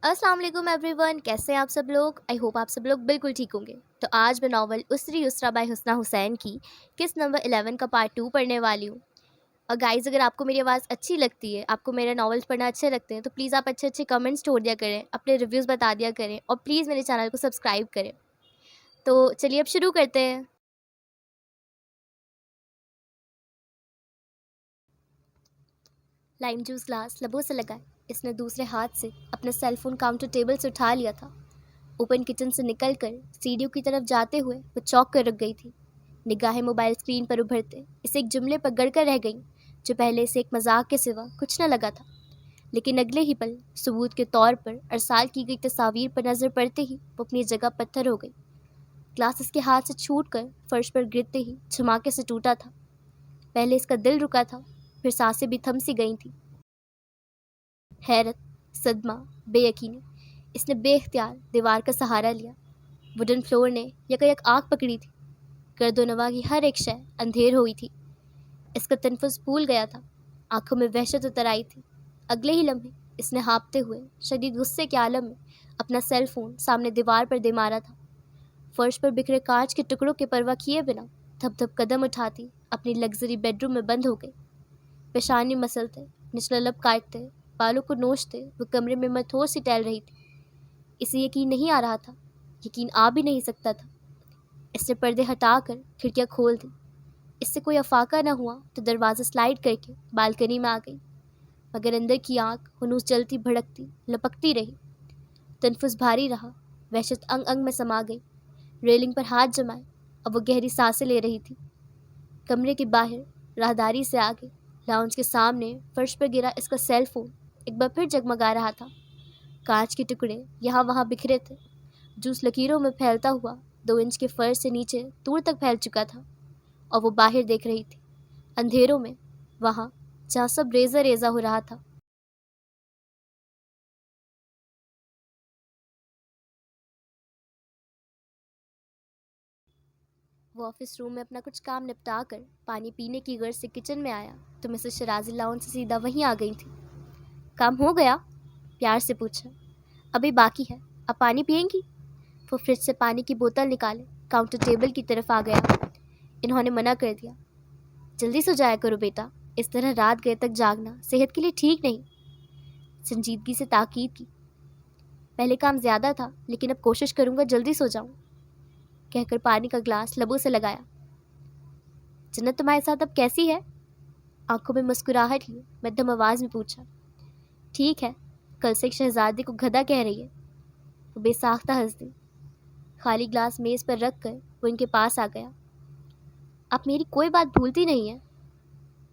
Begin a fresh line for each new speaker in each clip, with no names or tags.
अस्सलाम वालेकुम एवरीवन, कैसे हैं आप सब लोग। आई होप आप सब लोग बिल्कुल ठीक होंगे। तो आज मैं नावल उसरी युसरा बाय हुस्ना हुसैन की किस नंबर 11 का पार्ट 2 पढ़ने वाली हूँ। और गाइज़, अगर आपको मेरी आवाज़ अच्छी लगती है, आपको मेरे नॉवेल्स पढ़ना अच्छे लगते हैं, तो प्लीज़ आप अच्छे अच्छे कमेंट्स छोड़ दिया करें, अपने रिव्यूज़ बता दिया करें और प्लीज़ मेरे चैनल को सब्सक्राइब करें। तो चलिए अब शुरू करते हैं। लाइम जूस ग्लास लबों से लगाए इसने दूसरे हाथ से अपना सेल फोन काउंटर टेबल से उठा लिया था। ओपन किचन से निकलकर सीढ़ियों की तरफ जाते हुए वो चौंक कर रुक गई थी। निगाहें मोबाइल स्क्रीन पर उभरते इसे एक जुमले पर गड़कर रह गईं, जो पहले से एक मजाक के सिवा कुछ न लगा था। लेकिन अगले ही पल सबूत के तौर पर अरसाल की गई तस्वीर पर नजर पड़ते ही वो अपनी जगह पत्थर हो गई। ग्लास इसके हाथ से छूटकर फर्श पर गिरते ही झमाके से टूटा था। पहले इसका दिल रुका था, फिर सांसें भी थम सी गई थी। हैरत, सदमा, बेयकीनी, इसने बेख्तियार दीवार का सहारा लिया। वुडन फ्लोर ने यकायक आग पकड़ी थी। गर्दोनवा की हर एक शय अंधेर हुई थी। इसका तनफुस फूल गया था, आंखों में वहशत उतर आई थी। अगले ही लम्हे इसने हाँफते हुए शदीद गुस्से के आलम में अपना सेल फोन सामने दीवार पर दे मारा था। फर्श पर बिखरे कांच के टुकड़ों की परवाह किए बिना धप धप कदम उठाती अपनी लग्जरी बेडरूम में बंद हो गई। पेशानी मसलते, निचला लब काटते, बालों को नोचते वो कमरे में मथोर सी टहल रही थी। इसे यकीन नहीं आ रहा था, यकीन आ भी नहीं सकता था। इसने पर्दे हटाकर खिड़कियां खोल दी। इससे कोई अफाका न हुआ तो दरवाज़ा स्लाइड करके बालकनी में आ गई। मगर अंदर की आँख हुनूस जलती भड़कती लपकती रही। तनफुस भारी रहा, वहशत अंग अंग में समा गई। रेलिंग पर हाथ जमाए अब वो गहरी सांसें ले रही थी। कमरे के बाहर राहदारी से आगे लाउंज के सामने फर्श पर गिरा इसका सेल फोन एक बार फिर जगमगा रहा था। कांच के टुकड़े यहाँ वहाँ बिखरे थे। जूस लकीरों में फैलता हुआ 2 इंच के फर्श से नीचे दूर तक फैल चुका था। और वो बाहर देख रही थी, अंधेरों में, वहाँ जहाँ सब रेजा रेजा हो रहा था। वो ऑफिस रूम में अपना कुछ काम निपटा कर पानी पीने की गर्ज से किचन में आया तो मिसेस शराजी लाउंज से सीधा वहीं आ गई थी। काम हो गया? प्यार से पूछा। अभी बाकी है, अब पानी पियेंगी? वो फ्रिज से पानी की बोतल निकाले काउंटर टेबल की तरफ आ गया। इन्होंने मना कर दिया। जल्दी सो जाया करो बेटा, इस तरह रात गए तक जागना सेहत के लिए ठीक नहीं। संजीदगी से ताकीद की। पहले काम ज्यादा था, लेकिन अब कोशिश करूंगा जल्दी सो जाऊं, कहकर पानी का ग्लास लबों से लगाया। जन्नत तुम्हारे साथ अब कैसी है? आंखों में मुस्कुराहट लिए मध्यम आवाज में पूछा। ठीक है, कल से एक शहजादी को गधा कह रही है। वो बेसाख्ता हंस दी। खाली ग्लास मेज पर रख कर वो इनके पास आ गया। आप मेरी कोई बात भूलती नहीं है?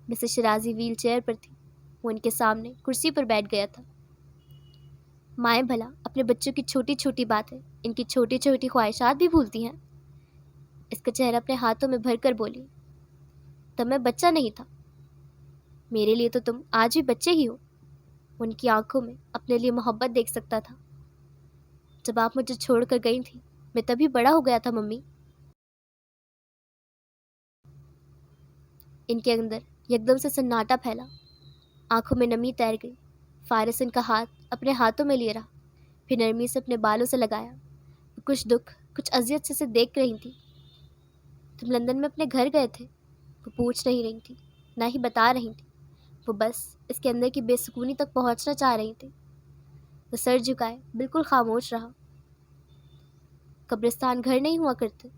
मिसेस शराजी व्हील चेयर पर थी। वो इनके सामने कुर्सी पर बैठ गया था। माएँ भला अपने बच्चों की छोटी छोटी बातें, इनकी छोटी छोटी ख्वाहिशात भी भूलती हैं। इसका चेहरा अपने हाथों में भरकर बोली। तब मैं बच्चा नहीं था। मेरे लिए तो तुम आज भी बच्चे ही हो। उनकी आंखों में अपने लिए मोहब्बत देख सकता था। जब आप मुझे छोड़कर गई थी, मैं तभी बड़ा हो गया था मम्मी। इनके अंदर एकदम से सन्नाटा फैला। आंखों में नमी तैर गई। फारिस इनका हाथ अपने हाथों में लिए रहा, फिर नरमी से अपने बालों से लगाया। कुछ दुख, कुछ अजियत से इसे देख रही थी। तुम लंदन में अपने घर गए थे? वो पूछ नहीं रही थी, ना ही बता रही थी। वो बस इसके अंदर की बेसुकूनी तक पहुंचना चाह रही थी। वो सर झुकाए बिल्कुल खामोश रहा। कब्रिस्तान घर नहीं हुआ करते।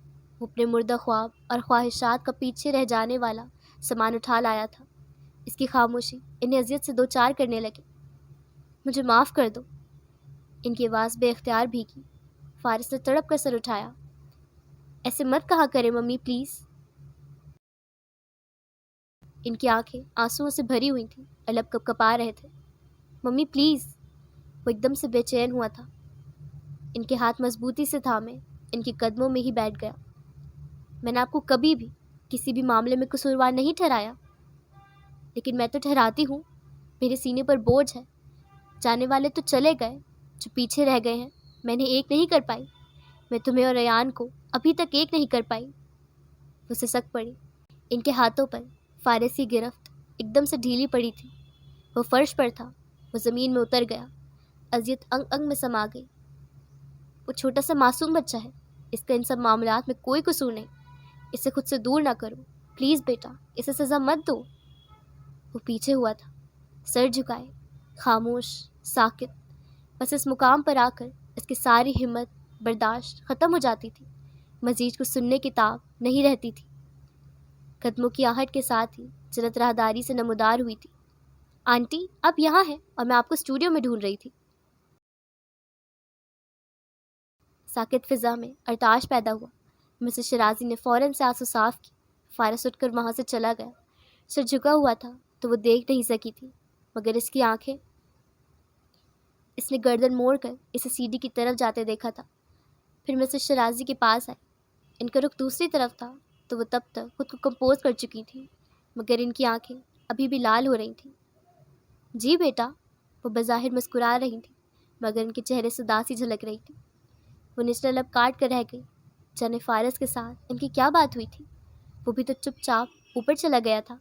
वो अपने मुर्दा ख्वाब और ख्वाहिशात का पीछे रह जाने वाला सामान उठा लाया था। इसकी खामोशी इन्हें अजियत से दो चार करने लगी। मुझे माफ़ कर दो। इनकी आवाज़ बेख्तियार भीगी। फारिस ने तड़प कर सर उठाया। ऐसे मत कहा करे मम्मी, प्लीज़। इनकी आंखें आंसुओं से भरी हुई थीं और लब कपकपा रहे थे। Mummy please. वो एकदम से बेचैन हुआ था। इनके हाथ मजबूती से थामे इनके कदमों में ही बैठ गया। मैंने आपको कभी भी किसी भी मामले में कसूरवार नहीं ठहराया, लेकिन मैं तो ठहराती हूँ। मेरे सीने पर बोझ है। जाने वाले तो चले गए, जो पीछे रह गए हैं मैंने एक नहीं कर पाई। मैं तुम्हें और अयान को अभी तक एक नहीं कर पाई। वो सिसक पड़ी। इनके हाथों पर फारसी गिरफ्त एकदम से ढीली पड़ी थी। वो फर्श पर था, वो ज़मीन में उतर गया। اذیت انگ انگ میں سما گئی۔ وہ چھوٹا سا معصوم بچہ ہے، اس کا ان سب معاملات میں کوئی قصور نہیں، اسے خود سے دور نہ کرو، پلیز بیٹا، اسے سزا مت دو۔ وہ پیچھے ہوا تھا، سر جھکائے، خاموش، ساکت۔ بس اس مقام پر آ کر اس کی ساری ہمت برداشت ختم ہو جاتی تھی، مزید کچھ سننے کی تاب نہیں رہتی تھی۔ قدموں کی آہٹ کے ساتھ ہی جنت راہداری سے نمودار ہوئی تھی۔ آنٹی آپ یہاں ہیں اور میں آپ کو اسٹوڈیو میں ڈھونڈ رہی تھی۔ ساکت فضا میں ارتعاش پیدا ہوا۔ مسز شرازی نے فوراً سے آنسو صاف کی، فارس اٹھ کر وہاں سے چلا گیا۔ سر جھکا ہوا تھا تو وہ دیکھ نہیں سکی تھی، مگر اس کی آنکھیں۔ اس نے گردن موڑ کر اسے سیڑھی کی طرف جاتے دیکھا تھا، پھر مسز شرازی کے پاس آئی۔ ان کا رخ دوسری طرف تھا تو وہ تب تک خود کو کمپوز کر چکی تھیں، مگر ان کی آنکھیں ابھی بھی لال ہو رہی تھیں۔ جی بیٹا، وہ بظاہر مسکرا رہی تھیں، مگر ان کے چہرے سے اداسی جھلک رہی تھی۔ وہ نچلا لب کاٹ کر رہ گئی، جانے فارس کے ساتھ ان کی کیا بات ہوئی تھی؟ وہ بھی تو چپ چاپ اوپر چلا گیا تھا۔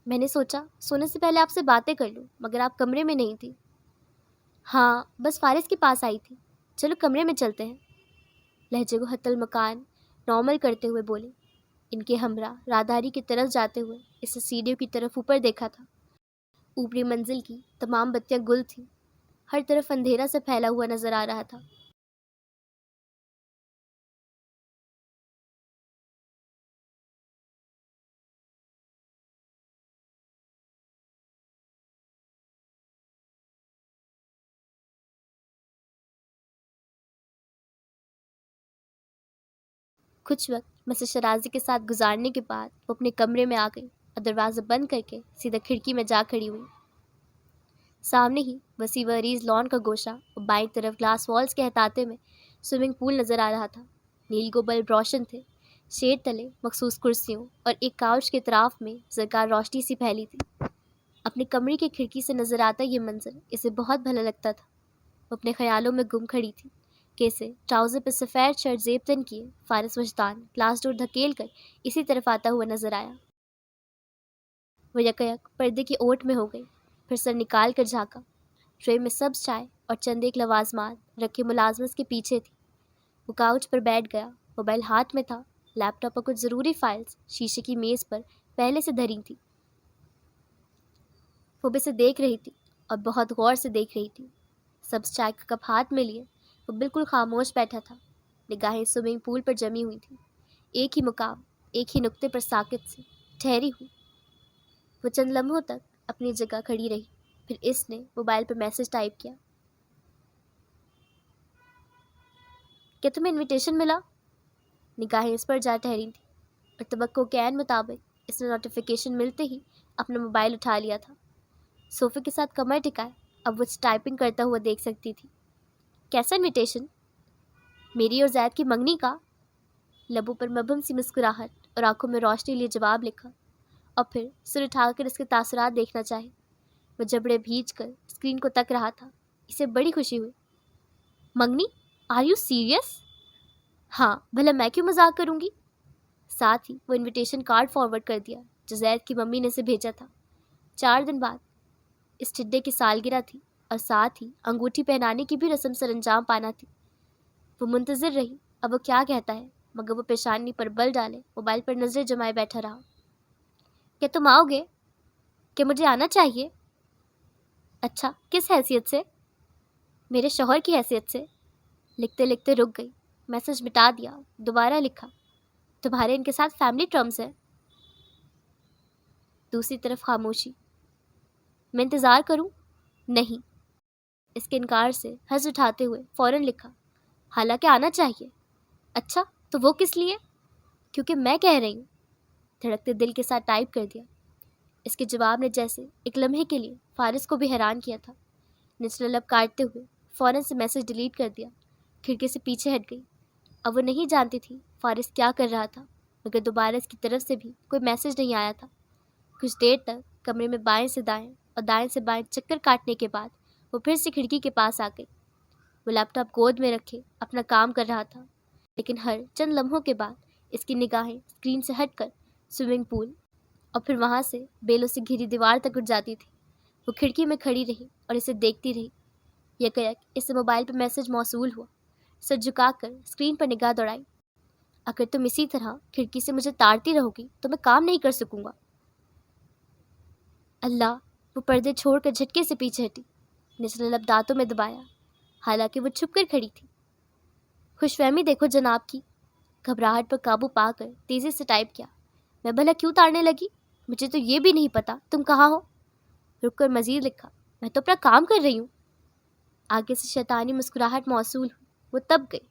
میں نے سوچا سونے سے پہلے آپ سے باتیں کر لوں، مگر آپ کمرے میں نہیں تھی۔ ہاں بس فارس کے پاس آئی تھی، چلو کمرے میں چلتے ہیں۔ لہجے کو حتی المکان نارمل کرتے ہوئے بولے۔ ان کے ہمراہ راداری کی طرف جاتے ہوئے اسے سیڑھیوں کی طرف اوپر دیکھا تھا۔ اوپری منزل کی تمام بتیاں گل تھیں، ہر طرف اندھیرا سے پھیلا ہوا نظر آ رہا تھا۔ کچھ وقت مسز شرازی کے ساتھ گزارنے کے بعد وہ اپنے کمرے میں آ گئی اور دروازہ بند کر کے سیدھا کھڑکی میں جا کھڑی ہوئی۔ سامنے ہی وسیع و عریض لان کا گوشہ اور بائیں طرف گلاس والز کے احاطے میں سوئمنگ پول نظر آ رہا تھا۔ نیل کو بلب روشن تھے، شیڈ تلے مخصوص کرسیوں اور ایک کاؤچ کے اطراف میں زرکار روشنی سی پھیلی تھی۔ اپنے کمرے کی کھڑکی سے نظر آتا یہ منظر اسے بہت بھلا لگتا تھا۔ وہ اپنے خیالوں میں گم کھڑی تھی کہ اسے ٹراؤزر پہ سفید شرٹ زیب تن کیے فارس وجدان گلاس ڈور دھکیل کر اسی طرف آتا ہوا نظر آیا۔ وہ یکایک پردے کی اوٹ میں ہو گئی، پھر سر نکال کر جھانکا۔ ٹرے میں سبز چائے اور چند ایک لوازمات رکھے ملازمت کے پیچھے تھی۔ وہ کاؤچ پر بیٹھ گیا، موبائل ہاتھ میں تھا، لیپ ٹاپ پر کچھ ضروری فائلز شیشے کی میز پر پہلے سے دھری تھی۔ وہ اسے دیکھ رہی تھی اور بہت غور سے دیکھ رہی تھی۔ سبز چائے کا کپ ہاتھ میں لیے وہ بالکل خاموش بیٹھا تھا، نگاہیں سوئمنگ پول پر جمی ہوئی تھیں، ایک ہی مقام، ایک ہی نقطے پر ساکت سی ٹھہری ہوئی۔ وہ چند لمحوں تک اپنی جگہ کھڑی رہی، پھر اس نے موبائل پر میسج ٹائپ کیا۔ کیا تمہیں انویٹیشن ملا؟ نگاہیں اس پر جا ٹھہری تھیں اور توقع کے عین مطابق اس نے نوٹیفیکیشن ملتے ہی اپنا موبائل اٹھا لیا تھا۔ صوفے کے ساتھ کمر ٹکائے اب وہ ٹائپنگ کرتا ہوا دیکھ سکتی تھی۔ کیسا انویٹیشن؟ میری اور زید کی منگنی کا؟ لبوں پر مبہم سی مسکراہٹ اور آنکھوں میں روشنی لیے جواب لکھا، اور پھر سر اٹھا کر اس کے تاثرات دیکھنا چاہے۔ وہ جبڑے بھیج کر اسکرین کو تک رہا تھا۔ اسے بڑی خوشی ہوئی۔ منگنی؟ Are you serious? ہاں، بھلا میں کیوں مذاق کروں گی؟ ساتھ ہی وہ انویٹیشن کارڈ فارورڈ کر دیا جو زید کی ممی نے اسے بھیجا تھا۔ 4 دن بعد اس ٹھڈے کی سالگرہ تھی اور ساتھ ہی انگوٹھی پہنانے کی بھی رسم سر انجام پانا تھی۔ وہ منتظر رہی اب وہ کیا کہتا ہے، مگر وہ پیشانی پر بل ڈالے موبائل پر نظریں جمائے بیٹھا رہا۔ کیا تم آؤ گے؟ کہ مجھے آنا چاہیے؟ اچھا، کس حیثیت سے؟ میرے شوہر کی حیثیت سے۔ لکھتے لکھتے رک گئی، میسج مٹا دیا، دوبارہ لکھا۔ تمہارے ان کے ساتھ فیملی ٹرمز ہیں؟ دوسری طرف خاموشی۔ میں انتظار کروں؟ نہیں۔ اس کے انکار سے ہنس اٹھاتے ہوئے فوراً لکھا، حالانکہ آنا چاہیے۔ اچھا، تو وہ کس لیے؟ کیونکہ میں کہہ رہی ہوں۔ دھڑکتے دل کے ساتھ ٹائپ کر دیا۔ اس کے جواب نے جیسے ایک لمحے کے لیے فارس کو بھی حیران کیا تھا۔ نچلا لب کاٹتے ہوئے فوراً سے میسج ڈیلیٹ کر دیا، کھڑکی سے پیچھے ہٹ گئی۔ اب وہ نہیں جانتی تھی فارس کیا کر رہا تھا، مگر دوبارہ اس کی طرف سے بھی کوئی میسج نہیں آیا تھا۔ کچھ دیر تک کمرے میں بائیں سے دائیں اور دائیں سے بائیں چکر کاٹنے کے بعد وہ پھر سے کھڑکی کے پاس آ گئی۔ وہ لیپ ٹاپ گود میں رکھے اپنا کام کر رہا تھا، لیکن ہر چند لمحوں کے بعد اس کی نگاہیں اسکرین سے ہٹ کر سوئمنگ پول اور پھر وہاں سے بیلوں سے گھری دیوار تک اٹھ جاتی تھی۔ وہ کھڑکی میں کھڑی رہی اور اسے دیکھتی رہی۔ यकयक इससे मोबाइल पर मैसेज मौसूल हुआ। सर झुकाकर स्क्रीन पर निगाह दौड़ाई। अगर तुम इसी तरह खिड़की से मुझे ताड़ती रहोगी तो मैं काम नहीं कर सकूंगा। अल्लाह, वो पर्दे छोड़कर झटके से पीछे हटी। निचले लब दांतों में दबाया, हालांकि वो छुपकर खड़ी थी। खुशफहमी देखो जनाब की। घबराहट पर काबू पाकर तेजी से टाइप किया। मैं भला क्यों ताड़ने लगी? मुझे तो ये भी नहीं पता तुम कहाँ हो। रुककर मजीद लिखा, मैं तो अपना काम कर रही हूँ। आगे से शैतानी मुस्कुराहट मौसूल हुई। वो तब गई।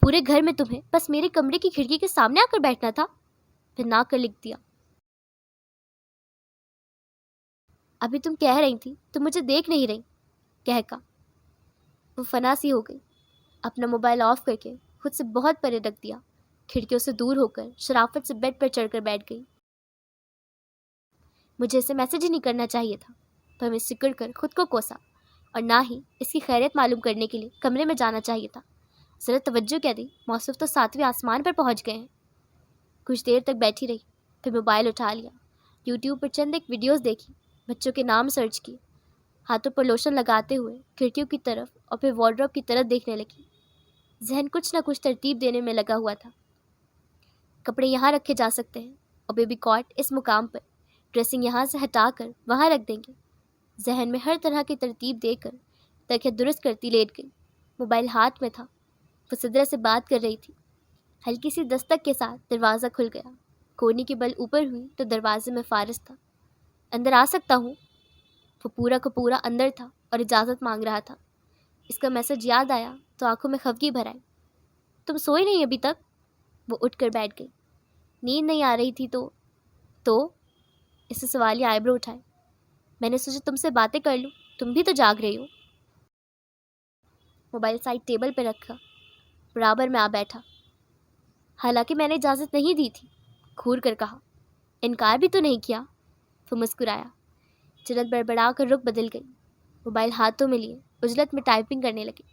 पूरे घर में तुम्हें बस मेरे कमरे की खिड़की के सामने आकर बैठना था। फिर ना कर लिख दिया। अभी तुम कह रही थी तुम मुझे देख नहीं रही, कह का वो फना सी हो गई। अपना मोबाइल ऑफ करके खुद से बहुत परे रख दिया। खिड़कियों से दूर होकर शराफत से बेड पर चढ़कर बैठ गई। मुझे इसे मैसेज ही नहीं करना चाहिए था, पर मैं सिकुड़ कर खुद को कोसा, और ना ही इसकी खैरियत मालूम करने के लिए कमरे में जाना चाहिए था। ज़रा तवज्जो क्या दी, मौसूफ तो 7वें आसमान पर पहुंच गए हैं। कुछ देर तक बैठी रही, फिर मोबाइल उठा लिया। यूट्यूब पर चंद एक वीडियोस देखी, बच्चों के नाम सर्च किए, हाथों पर लोशन लगाते हुए खिड़कियों की तरफ और फिर वार्डरोब की तरफ देखने लगी। जहन कुछ न कुछ तरतीब देने में लगा हुआ था। कपड़े यहाँ रखे जा सकते हैं और बेबी कॉट इस मुकाम पर, ड्रेसिंग यहाँ से हटाकर वहाँ रख देंगे। जहन में हर तरह की तरतीब देकर तकिया दुरुस्त करती लेट गई। मोबाइल हाथ में था। वो सिदरा से बात कर रही थी। हल्की सी दस्तक के साथ दरवाज़ा खुल गया। कोनी की बल ऊपर हुई तो दरवाजे में फारिस था। अंदर आ सकता हूँ? वो पूरा का पूरा अंदर था और इजाज़त मांग रहा था। इसका मैसेज याद आया तो आंखों में खफगी भर आई। तुम सोई नहीं अभी तक? वो उठकर बैठ गई। नींद नहीं आ रही थी तो इससे सवालिया आईब्रो उठाए। मैंने सोचा तुमसे बातें कर लूँ, तुम भी तो जाग रही हो। मोबाइल साइड टेबल पर रखा, बराबर में आ बैठा। हालांकि मैंने इजाज़त नहीं दी थी, घूर कर कहा। इनकार भी तो नहीं किया। वो मुस्कुराया। जन्नत बड़बड़ा कर रुख बदल गई। मोबाइल हाथों में लिए उजलत में टाइपिंग करने लगी।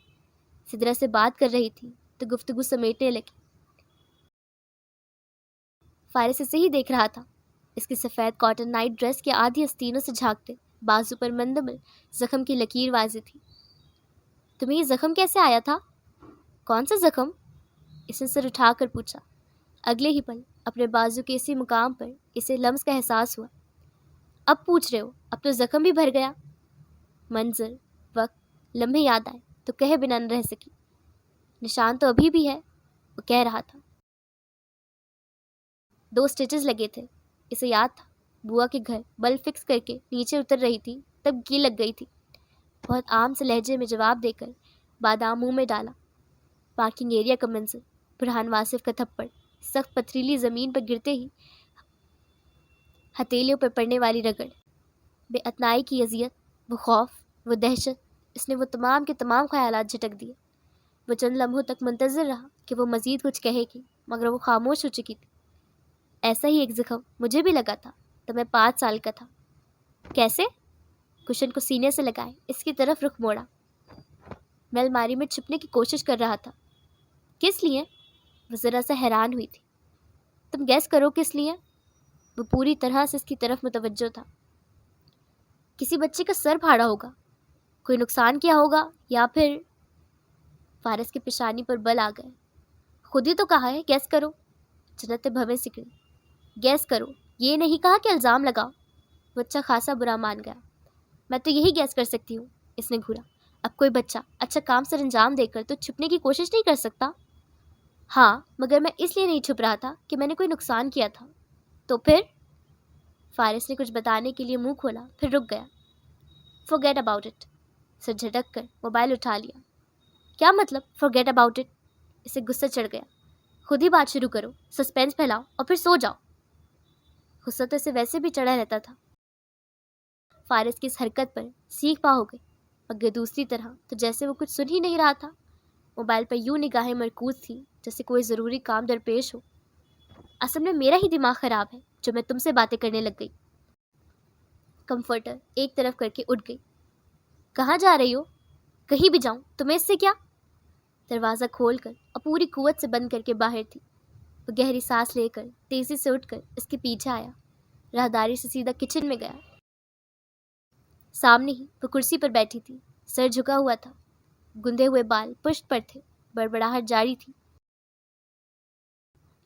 सिदरा से बात कर रही थी तो गुफ्तगू समेटने लगी। फारिस इसे ही देख रहा था। इसकी सफ़ेद कॉटन नाइट ड्रेस के आधी आस्तीनों से झांकते बाजू पर मंदमल जख्म की लकीर वाज़ेह थी। तुम्हें ये जख्म कैसे आया था? कौन सा जख्म? इसने सर उठाकर पूछा। अगले ही पल अपने बाजू के इसी मुकाम पर इसे लम्स का एहसास हुआ। अब पूछ रहे हो? अब तो जख्म भी भर गया। मंजर, वक्त, लम्हे याद आए तो कहे बिना न रह सकी। निशान तो अभी भी है, वो कह रहा था। 2 स्टिचेस लगे थे, इसे याद था। बुआ के घर बल्ब फिक्स करके नीचे उतर रही थी तब गी लग गई थी। बहुत आम से लहजे में जवाब देकर बादाम मुंह में डाला। पार्किंग एरिया का मंजर, बुरहान वासिफ का थप्पड़ सख्त पथरीली ज़मीन पर गिरते ही हथेलियों पर पड़ने वाली रगड़, बेअतनाई की अजियत, वो खौफ, वो दहशत, इसने वो तमाम के तमाम ख्यालात झटक दिए। वो चंद लम्हों तक मुंतज़िर रहा कि वो मज़ीद कुछ कहेगी, मगर वो खामोश हो चुकी थी। ऐसा ही एक ज़ख्म मुझे भी लगा था, तब मैं 5 साल का था। कैसे? कुशन को सीने से लगाए इसकी तरफ रुख मोड़ा। मैं अलमारी में छुपने की कोशिश कर रहा था। किस लिए? वो ज़रा सा हैरान हुई थी। तुम गैस करो किस लिए? वो पूरी तरह से इसकी तरफ मुतवज्जो था। किसी बच्चे का सर फाड़ा होगा, कोई नुकसान किया होगा, या फिर फारिस की पेशानी पर बल आ गए। खुद ही तो कहा है गैस करो। जन्नत भवें सिकड़ी। गैस करो, ये नहीं कहा कि इल्ज़ाम लगाओ। वो अच्छा खासा बुरा मान गया। मैं तो यही गैस कर सकती हूँ, इसने घूरा। अब कोई बच्चा अच्छा काम सर अंजाम देकर तो छुपने की कोशिश नहीं कर सकता। हाँ, मगर मैं इसलिए नहीं छुप रहा था कि मैंने कोई नुकसान किया था। तो फिर? फारिस ने कुछ बताने के लिए मुंह खोला, फिर रुक गया। Forget about it. सर झटक कर मोबाइल उठा लिया। क्या मतलब फॉरगेट अबाउट इट? इसे गुस्सा चढ़ गया। खुद ही बात शुरू करो, सस्पेंस फैलाओ और फिर सो जाओ। गुस्सा तो इसे वैसे भी चढ़ा रहता था। फारिस की इस हरकत पर सीख पा हो गई, मगर दूसरी तरह तो जैसे वो कुछ सुन ही नहीं रहा था। मोबाइल पर यूं निगाहें मरकूज थी जैसे कोई ज़रूरी काम दरपेश हो। असल में मेरा ही दिमाग ख़राब है जो मैं तुमसे बातें करने लग गई। कंफर्टर एक तरफ करके उठ गई। कहाँ जा रही हो? कहीं भी जाऊँ, तुम्हें इससे क्या? दरवाज़ा खोलकर और पूरी कुव्वत से बंद करके बाहर थी। वो गहरी सांस लेकर तेज़ी से उठकर इसके पीछे आया। राहदारी से सीधा किचन में गया। सामने ही वो कुर्सी पर बैठी थी। सर झुका हुआ था, गुंदे हुए बाल पुष्ट पर थे, बड़बड़ाहट जारी थी।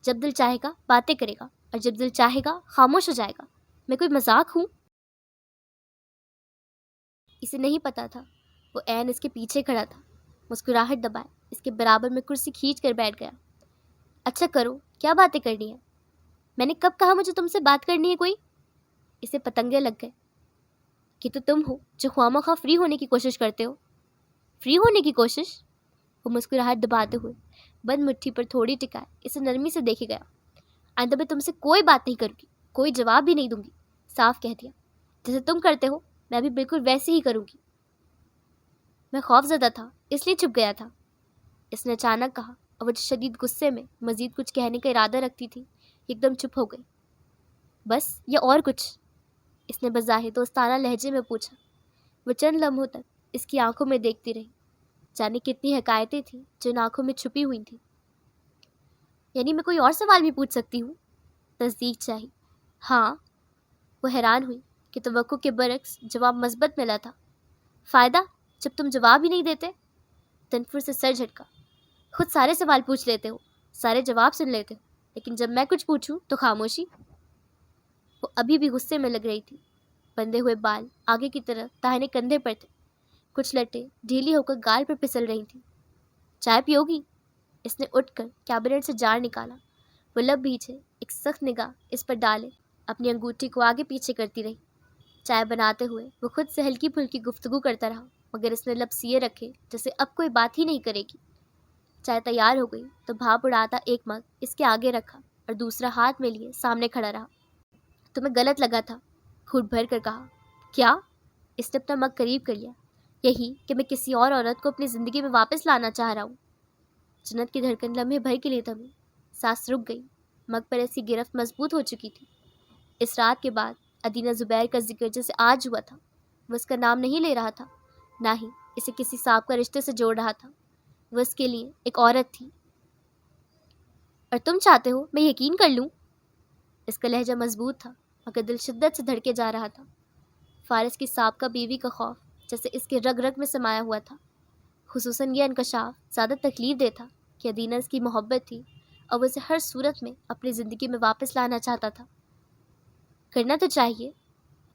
जब दिल चाहेगा बातें करेगा और जब दिल चाहेगा खामोश हो जाएगा। मैं कोई मजाक हूँ? इसे नहीं पता था वो ऐन इसके पीछे खड़ा था। मुस्कुराहट दबाए इसके बराबर में कुर्सी खींच कर बैठ गया। अच्छा करो, क्या बातें करनी है? मैंने कब कहा मुझे तुमसे बात करनी है कोई? इसे पतंगे लग गए कि तो तुम हो जो ख्वामख्वाह फ्री होने की कोशिश करते हो। फ्री होने की कोशिश? वो मुस्कुराहट दबाते हुए बंद मुट्ठी पर थोड़ी टिकाए इसे नरमी से देखे गया। आइंदा मैं तुमसे कोई बात नहीं करूँगी, कोई जवाब भी नहीं दूंगी। साफ कह दिया। जैसे तुम करते हो मैं भी बिल्कुल वैसे ही करूँगी। मैं खौफजदा था इसलिए चुप गया था, इसने अचानक कहा, और वो जो शदीद गुस्से में मजीद कुछ कहने का इरादा रखती थी एकदम चुप हो गई। बस या और कुछ? इसने बज़ाहिर दोस्ताना लहजे में पूछा। वो चंद लम्हों तक इसकी आंखों में देखती रही। जाने कितनी हकायतें थीं जो इन आंखों में छुपी हुई थीं। यानी मैं कोई और सवाल भी पूछ सकती हूँ? तस्दीक चाहिए। हाँ। वो हैरान हुई कि तवक्को के बरक्स जवाब मस्बत मिला था। फ़ायदा जब तुम जवाब ही नहीं देते? तनफुर से सर झटका। खुद सारे सवाल पूछ लेते हो, सारे जवाब सुन लेते हो, लेकिन जब मैं कुछ पूछूं तो खामोशी। वो अभी भी गुस्से में लग रही थी। बंधे हुए बाल आगे की तरफ दाहिने कंधे पर थे, कुछ लटें ढीली होकर गाल पर फिसल रही थीं। चाय पियोगी? इसने उठकर कैबिनेट से जार निकाला। वो लब पीछे एक सख्त निगाह इस पर डाले अपनी अंगूठी को आगे पीछे करती रही। चाय बनाते हुए वो खुद से हल्की फुल्की गुफ्तगू करता रहा, मगर इसने लब सिए रखे जैसे अब कोई बात ही नहीं करेगी। चाय तैयार हो गई तो भाप उड़ाता एक मग इसके आगे रखा और दूसरा हाथ में लिए सामने खड़ा रहा। तुम्हें गलत लगा था, घूट भर कर कहा। क्या? इसने अपना मग करीब कर लिया। यही कि मैं किसी और औरत को अपनी ज़िंदगी में वापस लाना चाह रहा हूँ। जन्नत की धड़कन लम्हे भर के लिए थमी, सांस रुक गई। मग पर ऐसी गिरफ्त मजबूत हो चुकी थी। इस रात के बाद अदीना ज़ुबैर का जिक्र जैसे आज हुआ था। वो उसका नाम नहीं ले रहा था, ना ही इसे किसी साहब का रिश्ते से जोड़ रहा था। वो इसके लिए एक औरत थी। और तुम चाहते हो मैं यकीन कर लूँ? इसका लहजा मजबूत था, मगर दिल शिद्दत से धड़के जा रहा था। फारिस की साबका बीवी का खौफ जैसे इसके रग रग में समाया हुआ था। खुसूसन यह इंकशाफ ज़्यादा तकलीफ दे था कि अदीना इसकी मोहब्बत थी और वो इसे हर सूरत में अपनी ज़िंदगी में वापस लाना चाहता था। करना तो चाहिए।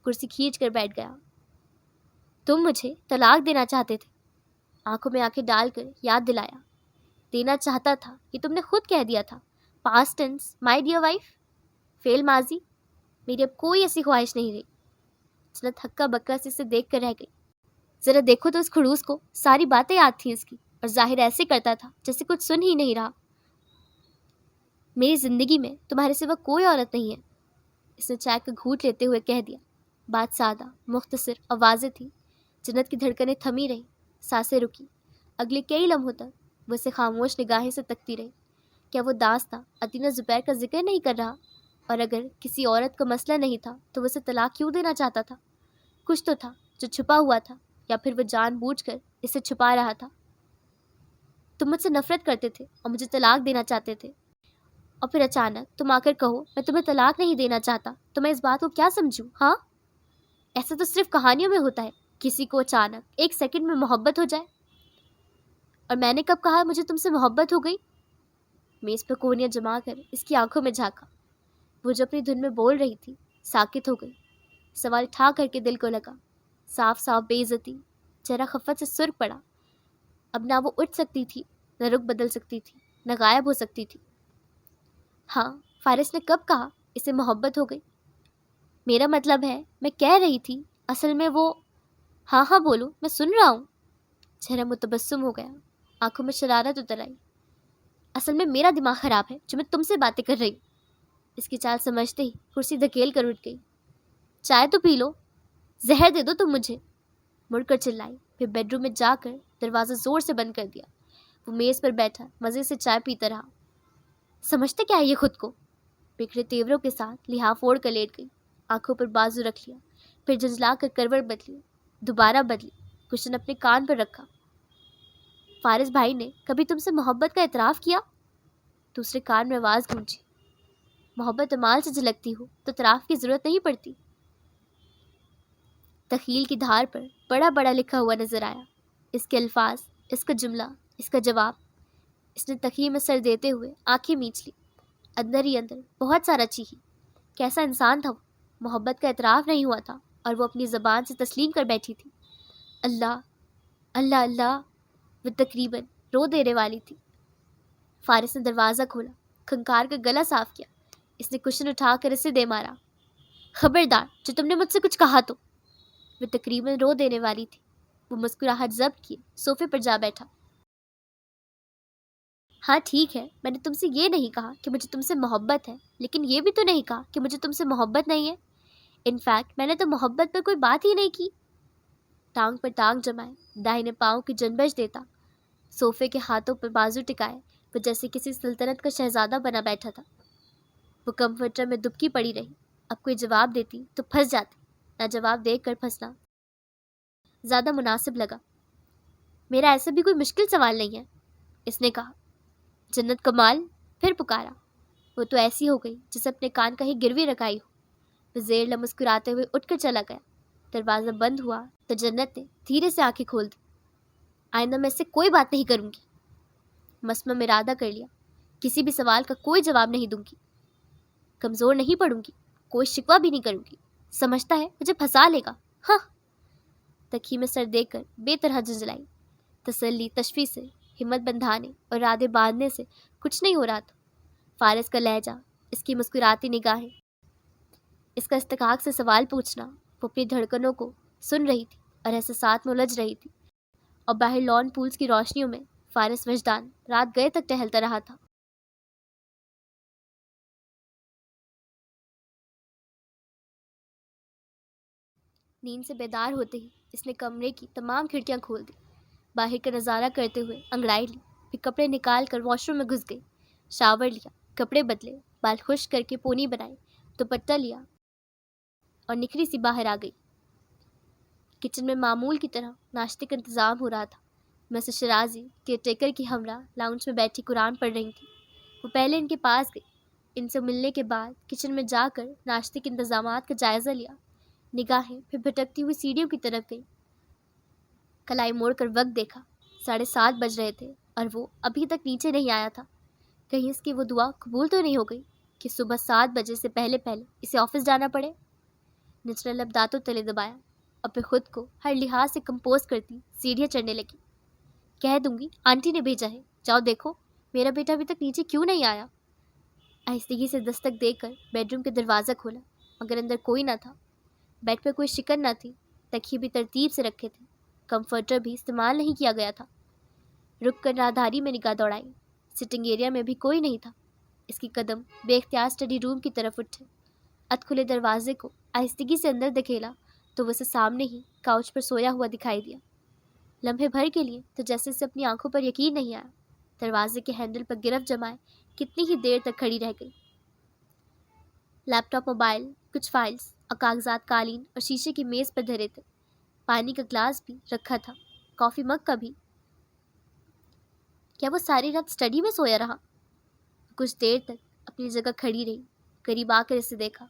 कुर्सी खींच कर बैठ गया। तुम मुझे तलाक देना चाहते थे। आंखों में आंखें डालकर याद दिलाया। देना चाहता था ये तुमने खुद कह दिया था। Past tense my dear wife. फेल माजी। मेरी अब कोई ऐसी ख्वाहिश नहीं रही। जन्नत हक्का बक्का से इसे देख कर रह गई। ज़रा देखो तो उस खड़ूस को, सारी बातें याद थी इसकी, और जाहिर ऐसे करता था जैसे कुछ सुन ही नहीं रहा। मेरी ज़िंदगी में तुम्हारे सिवा कोई औरत नहीं है, इसने चाय का घूंट लेते हुए कह दिया। बात सादा, मुख्तसर और वाज़ेह थी। जन्नत की धड़कनें थमी रहीं, सांसें रुकी। अगले कई लम्हों तक वो इसे खामोश निगाहें से तकती रही। क्या वो दास्तां अदीना ज़ुबैर का जिक्र नहीं कर रहा? और अगर किसी औरत का मसला नहीं था तो वो उसे तलाक क्यों देना चाहता था? कुछ तो था जो छुपा हुआ था, या फिर वो जानबूझकर इसे छुपा रहा था। तुम मुझसे नफरत करते थे और मुझे तलाक देना चाहते थे, और फिर अचानक तुम आकर कहो मैं तुम्हें तलाक नहीं देना चाहता, तो मैं इस बात को क्या समझूं? हाँ, ऐसा तो सिर्फ कहानियों में होता है, किसी को अचानक एक सेकंड में मोहब्बत हो जाए। और मैंने कब कहा मुझे तुमसे मोहब्बत हो गई? मेज़ पर कोहनियाँ जमा कर इसकी आंखों में झांका। वो जो अपनी धुन में बोल रही थी साकित हो गई। सवाल ठा करके दिल को लगा। साफ साफ बेइज्जती। चेहरा खफ़त से सुर्ख पड़ा। अब ना वो उठ सकती थी, न रुख बदल सकती थी, न गायब हो सकती थी। हाँ, फारिस ने कब कहा इसे मोहब्बत हो गई? मेरा मतलब है, मैं कह रही थी असल में वो। हाँ हाँ बोलो, मैं सुन रहा हूँ। चेहरा मुतबस्सुम हो गया, आंखों में शरारत उतर आई। असल में मेरा दिमाग ख़राब है जो मैं तुमसे बातें कर रही हूँ। इसकी चाल समझते ही कुर्सी धकेल कर उठ गई। चाय तो पी लो, जहर दे दो तुम मुझे, मुड़कर चिल्लाई। फिर बेडरूम में जाकर दरवाज़ा ज़ोर से बंद कर दिया। वो मेज़ पर बैठा मज़े से चाय पीता रहा। समझते क्या है ये खुद को? बिखरे तेवरों के साथ लिहाफ ओढ़ कर लेट गई। आंखों पर बाजू रख लिया, फिर झंझला कर करवट बदली, दोबारा बदली, कुशन अपने कान पर रखा। फारिस भाई ने कभी तुमसे मोहब्बत का इतराफ़ किया? दूसरे कान में आवाज़ गूंजी। मोहब्बत अमाल से झलकती हो तो इतराफ़ की ज़रूरत नहीं पड़ती। तखील की धार पर बड़ा बड़ा लिखा हुआ नजर आया। اس کے الفاظ، اس کا جملہ، اس کا جواب۔ اس نے تکیے میں سر دیتے ہوئے آنکھیں میچ لی، اندر ہی اندر بہت سارا چیخی۔ کیسا انسان تھا وہ؟ محبت کا اعتراف نہیں ہوا تھا اور وہ اپنی زبان سے تسلیم کر بیٹھی تھی۔ اللہ اللہ اللہ، وہ تقریباً رو دینے والی تھی۔ فارس نے دروازہ کھولا، کھنکار کا گلا صاف کیا۔ اس نے کشن اٹھا کر اسے دے مارا۔ خبردار، جو تم نے مجھ سے کچھ کہا تو۔ وہ تقریباً رو دینے والی تھی۔ وہ مسکراہٹ ضبط کیے صوفے پر جا بیٹھا۔ ہاں ٹھیک ہے، میں نے تم سے یہ نہیں کہا کہ مجھے تم سے محبت ہے، لیکن یہ بھی تو نہیں کہا کہ مجھے تم سے محبت نہیں ہے۔ انفیکٹ میں نے تو محبت پر کوئی بات ہی نہیں کی۔ ٹانگ پر ٹانگ جمائے، داہنے پاؤں کی جنبش دیتا، صوفے کے ہاتھوں پر بازو ٹکائے، وہ جیسے کسی سلطنت کا شہزادہ بنا بیٹھا تھا۔ وہ کمفرٹر میں دبکی پڑی رہی۔ اب کوئی جواب دیتی تو پھنس جاتی، نہ جواب دیکھ کر پھنسنا زیادہ مناسب لگا۔ میرا ایسا بھی کوئی مشکل سوال نہیں ہے، اس نے کہا۔ جنت کمال، پھر پکارا۔ وہ تو ایسی ہو گئی جسے اپنے کان کہیں گروی رکھائی ہو۔ وہ زیر لب مسکراتے ہوئے اٹھ کر چلا گیا۔ دروازہ بند ہوا تو جنت نے دھیرے سے آنکھیں کھول دی۔ آئندہ میں اس سے کوئی بات نہیں کروں گی۔ مسمم ارادہ کر لیا، کسی بھی سوال کا کوئی جواب نہیں دوں گی، کمزور نہیں پڑوں گی، کوئی شکوہ بھی نہیں کروں گی۔ سمجھتا ہے مجھے پھنسا لے گا؟ ہاں۔ تکھی میں سر دے کر بے طرح جھنجھلائی۔ تسلی، تشویش سے ہمت بندھانے اور ارادے باندھنے سے کچھ نہیں ہو رہا تھا۔ فارس کا لہجہ، اس کی مسکراتی نگاہیں، اس کا استحقاق سے سوال پوچھنا، وہ اپنی دھڑکنوں کو سن رہی تھی اور احساسات میں الجھ رہی تھی۔ اور باہر لان پولس کی روشنیوں میں فارس وجدان رات گئے تک ٹہلتا رہا تھا۔ نیند سے بیدار ہوتے ہی اس نے کمرے کی تمام کھڑکیاں کھول دی، باہر کا نظارہ کرتے ہوئے انگڑائی لی، پھر کپڑے نکال کر واش روم میں گھس گئی۔ شاور لیا، کپڑے بدلے، بال خشک کر کے پونی بنائی، دوپٹہ لیا اور نکھری سی باہر آ گئی۔ کچن میں معمول کی طرح ناشتے کا انتظام ہو رہا تھا۔ مسز شرازی کیئر ٹیکر کی ہمراہ لاؤنج میں بیٹھی قرآن پڑھ رہی تھی۔ وہ پہلے ان کے پاس گئی، ان سے ملنے کے بعد کچن میں جا کر ناشتے کے انتظامات کا جائزہ لیا۔ نگاہیں پھر بھٹکتی ہوئی سیڑھیوں کی طرف گئی۔ کلائی موڑ کر وقت دیکھا، 7:30 بج رہے تھے اور وہ ابھی تک نیچے نہیں آیا تھا۔ کہیں اس کی وہ دعا قبول تو نہیں ہو گئی کہ صبح 7 بجے سے پہلے اسے آفس جانا پڑے۔ نچلا لب دانتوں تلے دبایا اور پھر خود کو ہر لحاظ سے کمپوز کرتی سیڑھیاں چڑھنے لگی۔ کہہ دوں گی آنٹی نے بھیجا ہے، جاؤ دیکھو میرا بیٹا ابھی تک نیچے کیوں نہیں آیا۔ آہستگی سے دستک دے کر بیڈ روم کا دروازہ کھولا، مگر اندر کوئی نہ تھا۔ بیڈ پہ کوئی شکن نہ تھی، تکیے بھی ترتیب سے رکھے تھے، کمفرٹر بھی استعمال نہیں کیا گیا تھا۔ رک کر راہداری میں نگاہ دوڑائی، سٹنگ ایریا میں بھی کوئی نہیں تھا۔ اس کی قدم بے اختیار اسٹڈی روم کی طرف اٹھے۔ ادھ کھلے دروازے کو آہستگی سے اندر دھکیلا تو وہ اسے سامنے ہی کاؤچ پر سویا ہوا دکھائی دیا۔ لمحے بھر کے لیے تو جیسے اسے اپنی آنکھوں پر یقین نہیں آیا۔ دروازے کے ہینڈل پر گرفت جمائے کتنی ہی دیر تک کھڑی رہ گئی۔ لیپ ٹاپ، موبائل، کچھ فائلز اور کاغذات قالین اور شیشے کی میز پر دھرے تھے۔ پانی کا گلاس بھی رکھا تھا، کافی مگ کا بھی۔ کیا وہ ساری رات اسٹڈی میں سویا رہا؟ کچھ دیر تک اپنی جگہ کھڑی رہی، قریب آ کر اسے دیکھا،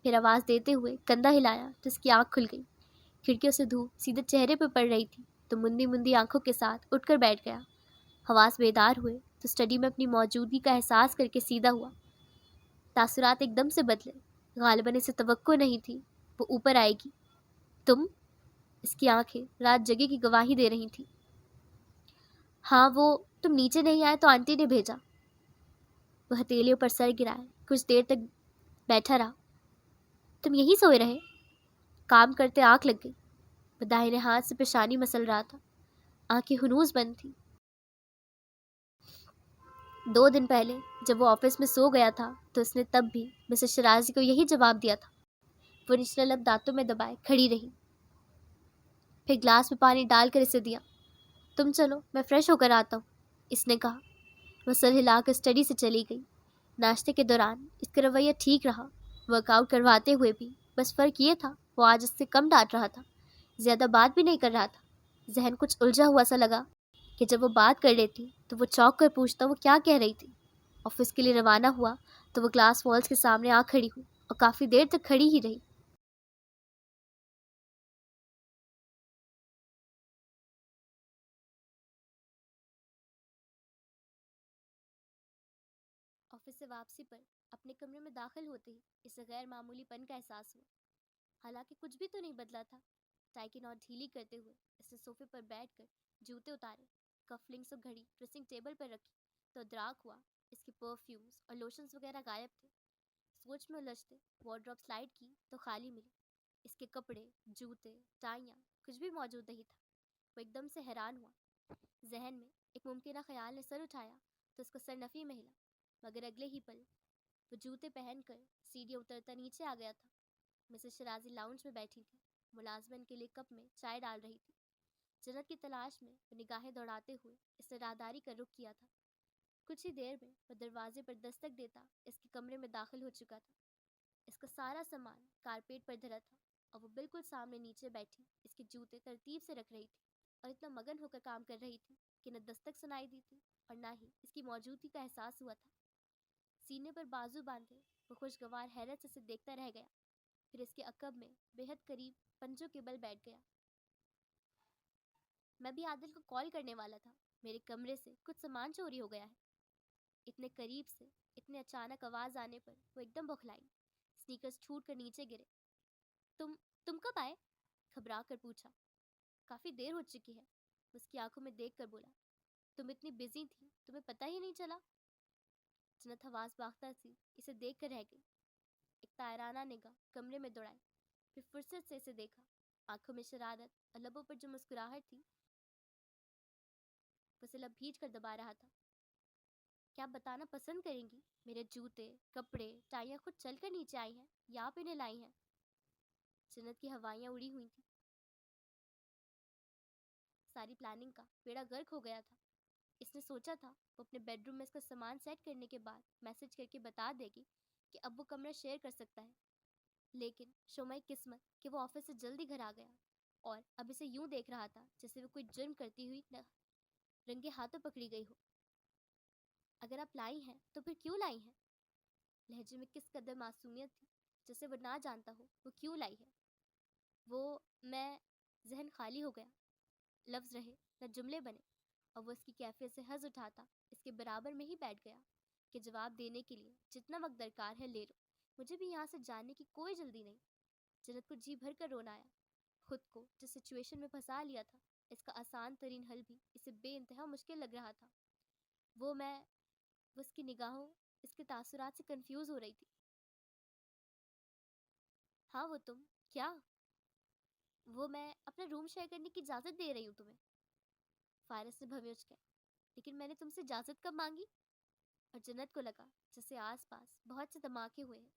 پھر آواز دیتے ہوئے کندھا ہلایا تو اس کی آنکھ کھل گئی۔ کھڑکیوں سے دھوپ سیدھے چہرے پہ پڑ رہی تھی تو مندی مندی آنکھوں کے ساتھ اٹھ کر بیٹھ گیا۔ حواس بیدار ہوئے تو اسٹڈی میں اپنی موجودگی کا احساس کر کے سیدھا ہوا۔ تاثرات ایک دم سے بدلے، غالباً اسے توقع نہیں تھی وہ اوپر آئے گی۔ تم؟ اس کی آنکھیں رات جگے کی گواہی دے رہی تھیں۔ ہاں، وہ تم نیچے نہیں آئے تو آنٹی نے بھیجا۔ وہ ہتھیلیوں پر سر گرائے کچھ دیر تک بیٹھا رہا۔ تم یہی سوئے رہے؟ کام کرتے آنکھ لگ گئی۔ وہ داہنے ہاتھ سے پیشانی مسل رہا تھا، آنکھیں ہنوز بند تھیں۔ 2 دن پہلے جب وہ آفس میں سو گیا تھا تو اس نے تب بھی مسز شرازی کو یہی جواب دیا تھا۔ وہ نچلا لب دانتوں میں دبائے کھڑی رہی، پھر گلاس میں پانی ڈال کر اسے دیا۔ تم چلو، میں فریش ہو کر آتا ہوں، اس نے کہا۔ وہ سر ہلا کر اسٹڈی سے چلی گئی۔ ناشتے کے دوران اس کا رویہ ٹھیک رہا، ورک آؤٹ کرواتے ہوئے بھی، بس فرق یہ تھا وہ آج اس سے کم ڈانٹ رہا تھا، زیادہ بات بھی نہیں کر رہا تھا۔ ذہن کچھ الجھا ہوا سا لگا کہ جب وہ بات کر لیتی تو وہ چونک کر پوچھتا وہ کیا کہہ رہی تھی۔ آفس کے لیے روانہ ہوا تو وہ گلاس والز کے سامنے آ کھڑی ہوئی اور کافی دیر تک کھڑی ہی رہی۔ آفس سے واپسی پر اپنے کمرے میں داخل ہوتے ہی اسے غیر معمولی پن کا احساس ہوا۔ حالانکہ کچھ بھی تو نہیں بدلا تھا۔ ٹائی کی نوٹ ڈھیلی کرتے ہوئے اس نے صوفے پر بیٹھ کر جوتے اتارے، کف لنکس اور گھڑی ڈریسنگ ٹیبل پر رکھی تو ادراک ہوا اس کے پرفیومز اور لوشنز وغیرہ غائب تھے۔ سوچ میں الجھتے وارڈروب سلائڈ کی تو خالی ملی۔ اس کے کپڑے، جوتے، ٹائیاں، کچھ بھی موجود نہیں تھا۔ وہ ایک دم سے حیران ہوا۔ ذہن میں ایک ممکنہ خیال نے سر اٹھایا تو اس کو سرنفی میں ہلا، مگر اگلے ہی پل وہ جوتے پہن کر سیڑھیاں اترتا نیچے آ گیا تھا۔ مسز شرازی لاؤنج میں بیٹھی تھی، ملازمن کے لیے کپ میں چائے ڈال رہی تھی۔ جنت کی تلاش میں وہ نگاہیں دوڑاتے ہوئے اس نے راہداری کا رخ کیا تھا۔ کچھ ہی دیر میں وہ دروازے پر دستک دیتا اس کے کمرے میں داخل ہو چکا تھا۔ اس کا سارا سامان کارپیٹ پر دھرا تھا اور وہ بالکل سامنے نیچے بیٹھی اس کے جوتے ترتیب سے رکھ رہی تھی اور اتنا مگن ہو کر کام کر رہی تھی کہ نہ دستک سنائی دی تھی اور نہ ہی اس کی موجودگی کا احساس ہوا تھا۔ سینے پر بازو باندھے وہ خوشگوار حیرت سے اسے دیکھتا رہ گیا، پھر اس کے عقب میں بے حد قریب پنجوں کے بل بیٹھ گیا۔ میں بھی عادل کو کال کرنے والا تھا، میرے کمرے سے کچھ سامان چوری ہو گیا ہے۔ اتنے قریب سے اتنے اچانک آواز آنے پر وہ ایک دم بوکھلائی، سنیکرز چھوٹ کر نیچے گرے۔ تم کب آئے؟ گھبرا کر پوچھا۔ کافی دیر ہو چکی ہے، اس کی آنکھوں میں دیکھ کر بولا۔ تم اتنی بزی تھی تمہیں پتہ ہی نہیں چلا؟ جنت حواس باختہ سی اسے دیکھ کر رہ گئی۔ ایک طائرانہ نگاہ کمرے میں دوڑائی، پھر فرصت سے اسے دیکھا۔ آنکھوں میں شرارت اور لبوں پر جو مسکراہٹ تھی وہ اسے لب بھیج کر دبا رہا تھا۔ کیا آپ بتانا پسند کریں گی؟ میرے جوتے، کپڑے، ٹائیاں خود چل کر نیچے آئی ہیں یا آپ انہیں لائی ہیں؟ جنت کی ہوائیاں اڑی ہوئی تھیں۔ ساری پلاننگ کا بیڑا غرق ہو گیا تھا۔ اس نے سوچا تھا وہ اپنے بیڈ روم میں اس کا سامان سیٹ کرنے کے بعد میسج کر کے بتا دے گی کہ اب وہ کمرہ شیئر کر سکتا ہے، لیکن شمع قسمت کہ وہ آفس سے جلدی گھر آ گیا اور اب اسے یوں دیکھ رہا تھا جیسے وہ کوئی جرم کرتی ہوئی رنگے ہاتھوں پکڑی گئی ہو۔ اگر آپ لائی ہیں تو پھر کیوں لائی ہیں؟ لہجے میں کس قدر معصومیت تھی جسے وہ نہ جانتا ہو وہ کیوں لائی ہے۔ میں ذہن خالی ہو گیا، لفظ رہے نہ جملے بنے، اور وہ اس کی کیفیت سے حظ اٹھاتا اس کے برابر میں ہی بیٹھ گیا کہ جواب دینے کے لیے جتنا وقت درکار ہے لے لو، مجھے بھی یہاں سے جانے کی کوئی جلدی نہیں۔ جنت کو جی بھر کر رونا آیا۔ خود کو جس سچویشن میں پھنسا لیا تھا اس کا آسان ترین حل بھی اسے بے انتہا مشکل لگ رہا تھا۔ وہ اس کی نگاہوں، اس کے تاثرات سے کنفیوز ہو رہی تھی۔ ہاں وہ تم کیا؟ میں اپنا روم شیئر کرنے کی اجازت دے رہی ہوں تمہیں۔ فارس نے بھویں کے، لیکن میں نے تم سے اجازت کب مانگی؟ اور جنت کو لگا جیسے آس پاس بہت سے دھماکے ہوئے ہیں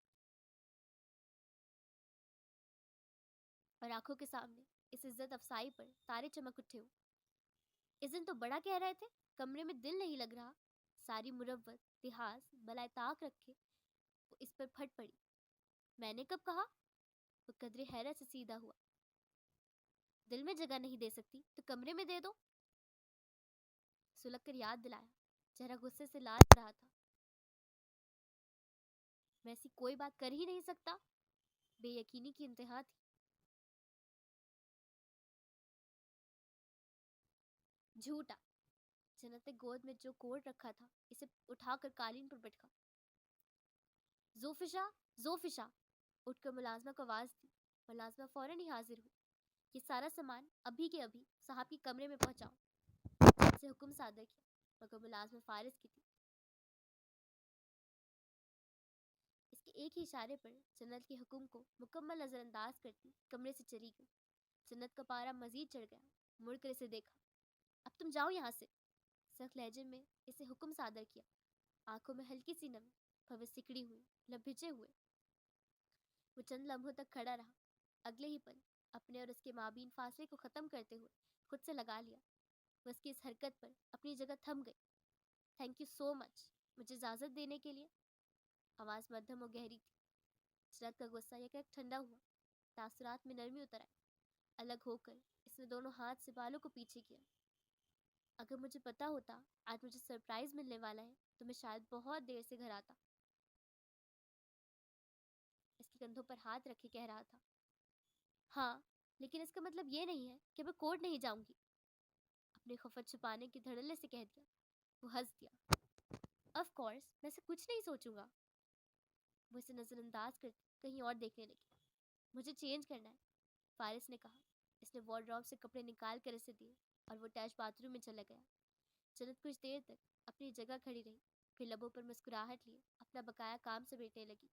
اور آنکھوں کے سامنے اس عزت افسائی پر تارے چمک اٹھے ہو۔ اذن تو بڑا کہہ رہے تھے، کمرے میں دل نہیں لگ رہا۔ ساری مروت لحاظ بلائے طاق رکھے وہ اس پر پھٹ پڑی۔ میں نے کب کہا؟ وہ قدرے حیرت سے سیدھا ہوا۔ دل میں جگہ نہیں دے سکتی تو کمرے میں دے دو۔ سلگ کر یاد دلایا، چہرہ غصے سے لال رہا تھا۔ میں ایسی کوئی بات کر ہی نہیں سکتا۔ بے یقینی کی انتہا تھی۔ جھوٹا۔ جنت نے گود میں جو کوٹ رکھا تھا اسے اٹھا کر قالین پر بٹھا۔ زوفشا اٹھ کر ملازمہ کو آواز دی۔ ملازمہ فوراً ہی حاضر ہوئی۔ یہ سارا سامان ابھی کے ابھی صاحب کی کمرے میں پہنچاؤ۔ سے حکم صادر کیا، مگر ملازمہ فارس کی تھی۔ اس کے ایک ہی اشارے پر جنت کے حکم کو مکمل نظر انداز کرتی کمرے سے چلی گئی۔ جنت کا پارا مزید چڑھ گیا، مڑ کر اسے دیکھا۔ اب تم جاؤ یہاں سے، سخت لہجے میں اسے حکم صادر کیا۔ آنکھوں میں ہلکی سی نمی، بھویں سکڑی ہوئی، لب بھجے ہوئے۔ وہ چند لمحوں تک کھڑا رہا، اگلے ہی پل اپنے اور اس کے مابین فاصلے کو ختم کرتے ہوئے خود سے لگا لیا۔ وہ اس کی اس حرکت پر اپنی جگہ تھم گئی۔ تھینک یو سو مچ مجھے اجازت دینے کے لیے۔ آواز مدھم و گہری تھی۔ جنت کا غصہ یک ٹھنڈا ہوا، تاثرات میں نرمی اتر آئی۔ الگ ہو کر اس نے دونوں ہاتھ سے بالوں کو پیچھے کیا۔ اگر مجھے پتا ہوتا آج مجھے سرپرائز ملنے والا ہے تو میں شاید بہت دیر سے گھر آتا۔ اس کے کندھوں پر ہاتھ رکھے کہہ رہا تھا۔ ہاں، لیکن اس کا مطلب یہ نہیں ہے کہ میں کورٹ نہیں جاؤں گی، اپنے خفت چھپانے کے دھڑلے سے کہہ دیا۔ وہ ہنس دیا۔ آف کورس میں سے کچھ نہیں سوچوں گا. وہ اسے نظر انداز کر کہیں اور دیکھنے لگی. مجھے چینج کرنا ہے, فارس نے کہا. اس نے وارڈروب سے کپڑے نکال کر اسے دیے اور وہ اٹیچ باتھ روم میں چلا گیا. جنت کچھ دیر تک اپنی جگہ کھڑی رہی, پھر لبوں پر مسکراہٹ لیے اپنا بقایا کام سمیٹنے لگی.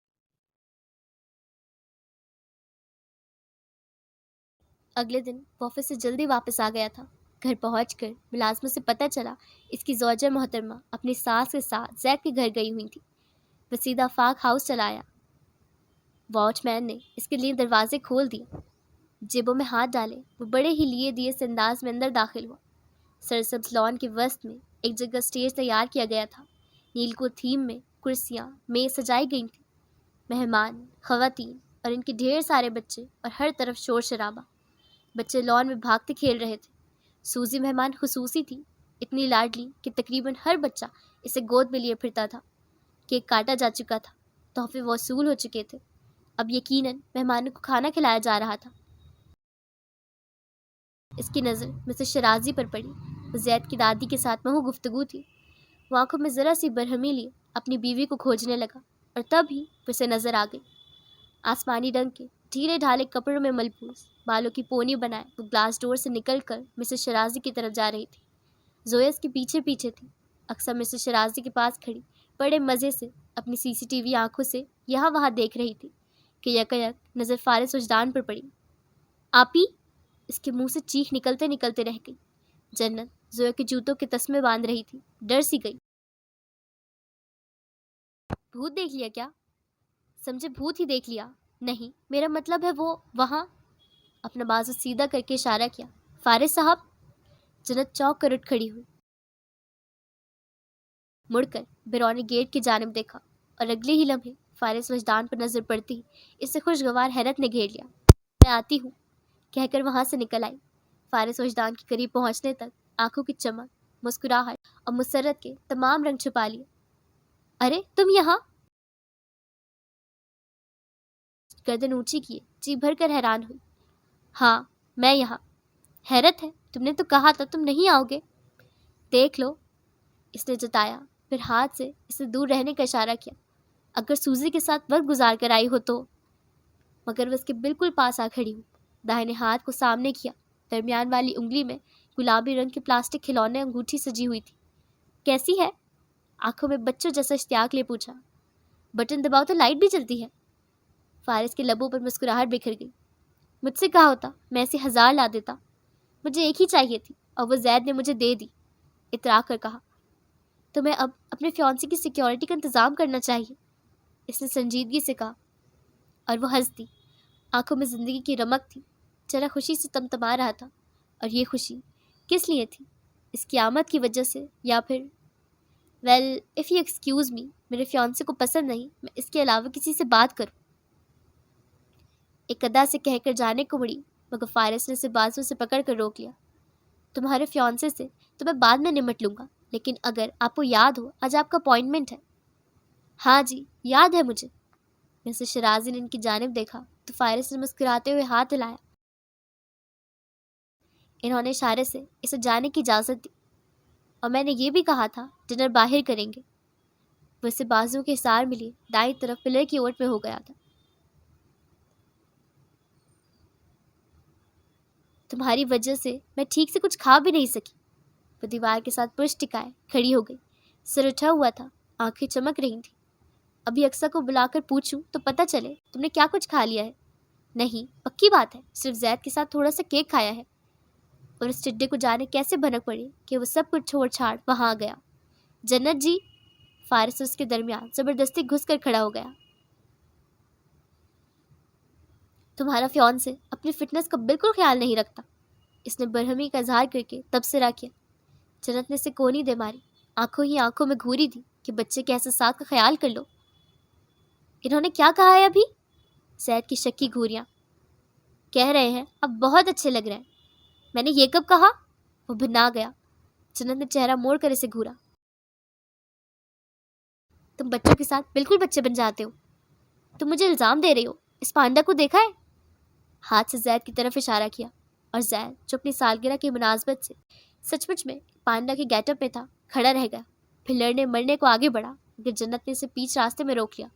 اگلے دن وہ آفس سے جلدی واپس آ گیا تھا. گھر پہنچ کر ملازموں سے پتہ چلا اس کی زوجہ محترمہ اپنی ساس کے ساتھ زید کے گھر گئی ہوئی تھی. وہ سیدھا فاق ہاؤس چلایا. واچ مین نے اس کے لیے دروازے کھول دیے. جیبوں میں ہاتھ ڈالے وہ بڑے ہی لیے دیے سے انداز میں اندر داخل ہوا. سرسبز لان کے وسط میں ایک جگہ اسٹیج تیار کیا گیا تھا. نیل کو تھیم میں کرسیاں میز سجائی گئی تھیں. مہمان, خواتین اور ان کے ڈھیر سارے بچے, اور ہر طرف شور شرابہ. بچے لان میں بھاگتے کھیل رہے تھے. سوزی مہمان خصوصی تھی, اتنی لاڈلی کہ تقریباً ہر بچہ اسے گود میں لیے پھرتا تھا. کیک کاٹا جا چکا تھا, تحفے وصول ہو چکے تھے. اب یقیناً مہمانوں کو کھانا کھلایا جا رہا تھا. اس کی نظر مسز شرازی پر پڑی. وہ زید کی دادی کے ساتھ محو گفتگو تھی. وہ آنکھوں میں ذرا سی برہمی لیے اپنی بیوی کو کھوجنے لگا, اور تب ہی اسے نظر آ گئی. آسمانی رنگ کے ڈھیلے ڈھالے کپڑوں میں ملبوس, بالوں کی پونی بنائے وہ گلاس ڈور سے نکل کر مسز شرازی کی طرف جا رہی تھی. زویا اس کے پیچھے پیچھے تھی. اکثر مسز شرازی کے پاس کھڑی بڑے مزے سے اپنی سی سی ٹی وی آنکھوں سے یہاں وہاں دیکھ رہی تھی کہ یکایک نظر فارس وجدان پر پڑی. آپی, اس کے منہ سے چیخ نکلتے نکلتے رہ گئی. جنت زویا کے جوتوں کے تسمے باندھ رہی تھی. ڈر سی گئی. بھوت دیکھ لیا کیا؟ سمجھے بھوت ہی دیکھ لیا. نہیں, میرا مطلب ہے وہ وہاں. اپنا بازو سیدھا کر کے اشارہ کیا. فارس صاحب. جنت چونک کر اٹھ کھڑی ہوئی, مڑ کر بیرونی گیٹ کی جانب دیکھا, اور اگلے ہی لمحے فارس وجدان پر نظر پڑتی ہی اسے خوشگوار حیرت نے گھیر لیا. میں آتی ہوں کہہ کر وہاں سے نکل آئی. فارس وجدان کے قریب پہنچنے تک آنکھوں کی چمک, مسکراہٹ اور مسرت کے تمام رنگ چھپا لیے. ارے تم یہاں؟ گردن اونچی کیے جی بھر کر حیران ہوئی. ہاں میں یہاں. حیرت ہے, تم نے تو کہا تھا تم نہیں آؤ گے. دیکھ لو, اس نے جتایا, پھر ہاتھ سے اسے دور رہنے کا اشارہ کیا. اگر سوزی کے ساتھ وقت گزار کر آئی ہو تو. مگر وہ اس کے بالکل پاس آ کھڑی ہوں. داہنے ہاتھ کو سامنے کیا. درمیان والی انگلی میں گلابی رنگ کے پلاسٹک کھلونے انگوٹھی سجی ہوئی تھی. کیسی ہے؟ آنکھوں میں بچوں جیسا اشتیاق لے پوچھا. بٹن دباؤ تو لائٹ بھی جلتی ہے. فارس کے لبوں پر مسکراہٹ بکھر گئی. مجھ سے کہا ہوتا میں اسے 1000 لا دیتا. مجھے ایک ہی چاہیے تھی اور وہ زید نے مجھے دے دی. اترا کر کہا. تمہیں اب اپنے فیانسی کی سیکیورٹی کا انتظام کرنا چاہیے, اس نے سنجیدگی سے کہا. اور وہ ہنس دی. آنکھوں میں زندگی کی رمق تھی. چہرہ خوشی سے تمتما رہا تھا. اور یہ خوشی کس لیے تھی؟ اس کی آمد کی وجہ سے, یا پھر well if you excuse me, میرے فیانسی کو پسند نہیں میں اس کے علاوہ کسی سے بات کروں. ایک ادا سے کہہ کر جانے کو مڑی, مگر فارس نے اسے بازو سے پکڑ کر روک لیا. تمہارے فیانسے سے تو میں بعد میں نمٹ لوں گا, لیکن اگر آپ کو یاد ہو آج آپ کا اپوائنٹمنٹ ہے. ہاں جی یاد ہے مجھے. مسز شرازی نے ان کی جانب دیکھا تو فارس نے مسکراتے ہوئے ہاتھ ہلایا. انہوں نے اشارے سے اسے جانے کی اجازت دی, اور میں نے یہ بھی کہا تھا ڈنر باہر کریں گے. وہ اسے بازو کے حصار میں لیے دائیں طرف پلر کی اوٹ میں ہو گیا تھا. تمہاری وجہ سے میں ٹھیک سے کچھ کھا بھی نہیں سکی. وہ دیوار کے ساتھ پشت ٹکائے کھڑی ہو گئی. سر اٹھا ہوا تھا, آنکھیں چمک رہی تھیں. ابھی اکثر کو بلا کر پوچھوں تو پتہ چلے تم نے کیا کچھ کھا لیا ہے. نہیں, پکی بات ہے صرف زید کے ساتھ تھوڑا سا کیک کھایا ہے. اور اس ٹڈے کو جانے کیسے بھنک پڑی کہ وہ سب کچھ چھوڑ چھاڑ وہاں گیا. جنت جی. فارس اس کے درمیان زبردستی گھس کر کھڑا ہو گیا. تمہارا فیانسے اپنی فٹنس کا بالکل خیال نہیں رکھتا. اس نے برہمی کا اظہار کر کے تبصرہ کیا. جنت نے اسے کونی دے ماری. آنکھوں ہی آنکھوں میں گھوری دی کہ بچے کے احساسات کا خیال کر لو. انہوں نے کیا کہا ہے ابھی؟ زید کی شکی گھوریاں. کہہ رہے ہیں اب بہت اچھے لگ رہے ہیں. میں نے یہ کب کہا؟ وہ بھنا گیا. جنت نے چہرہ موڑ کر اسے گھورا. تم بچوں کے ساتھ بالکل بچے بن جاتے ہو. تم مجھے الزام دے رہی ہو. اس پانڈا کو دیکھا ہے؟ ہاتھ سے زید کی طرف اشارہ کیا, اور زید جو اپنی سالگرہ کی مناسبت سے سچ مچ میں پانڈا کے گیٹ اپ میں تھا کھڑا رہ گیا. फिर लड़ने मरने को आगे बढ़ा, मगर जन्नत ने इसे बीच रास्ते में रोक लिया।